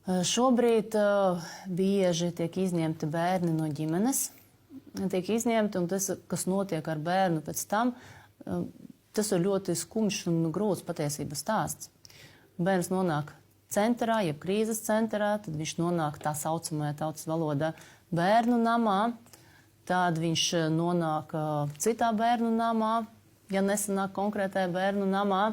Šobrīd bieži tiek izņemti bērni no ģimenes. Tiek izņemti, un tas, kas notiek ar bērnu pēc tam, tas ir ļoti skumjš un grūts patiesības stāsts. Bērns nonāk centrā, jeb krīzes centrā, tad viņš nonāk tā saucamajā tautas valodā bērnu namā, tad viņš nonāk citā bērnu namā, ja nesanāk konkrētajā bērnu namā,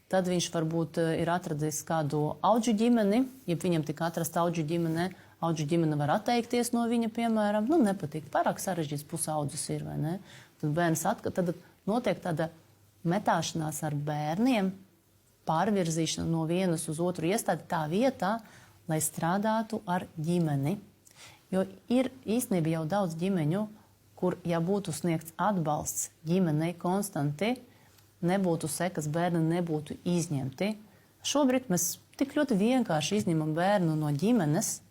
tad viņš varbūt ir atradis kādu audžu ģimeni, ja viņam tika atrasta audžu ģimene, audžu ģimene var atteikties no viņa, piemēram, nepatīk, pārāk sarežģīts pusaudzis ir, vai ne? Tad bērns tad notiek tāda metāšanās ar bērniem, pārvirzīšana no vienas uz otru iestādi tā vietā, lai strādātu ar ģimeni. Jo ir īstenībā jau daudz ģimeņu, kur, ja būtu sniegts atbalsts ģimenei konstanti, nebūtu sekas, bērni nebūtu izņemti. Šobrīd mēs tik ļoti vienkārši izņemam bērnu no ģimenes,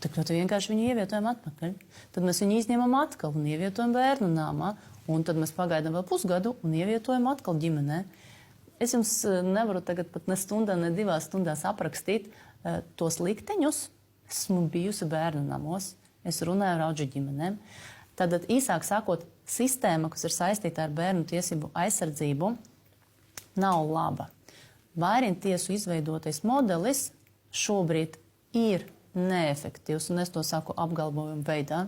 tik ļoti vienkārši viņu ievietojam atpakaļ. Tad mēs viņu izņemam atkal un ievietojam bērnu namā, un tad mēs pagaidām vēl pusgadu un ievietojam atkal ģimenē. Es jums nevaru tagad pat ne stundā, ne 2 stundās aprakstīt tos likteņus. Esmu bijusi bērnu namos, es runāju ar audžu ģimenēm. Tātad īsāk sākot, sistēma, kas ir saistīta ar bērnu tiesību aizsardzību, nav laba. Vairintiesu izveidotais modelis šobrīd ir neefektīvs, un es to saku apgalvojumu veidā.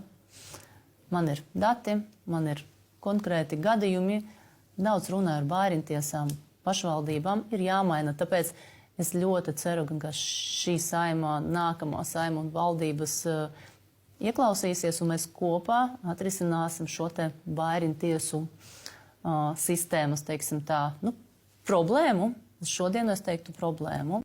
Man ir dati, man ir konkrēti gadījumi, daudz runāju ar vairintiesām, pašvaldībām, ir jāmaina. Tāpēc es ļoti ceru, ka šī saima, nākamā saima un valdības ieklausīsies, un mēs kopā atrisināsim šo te vairintiesu sistēmas, teiksim tā, problēmu. Šodien es teiktu problēmu.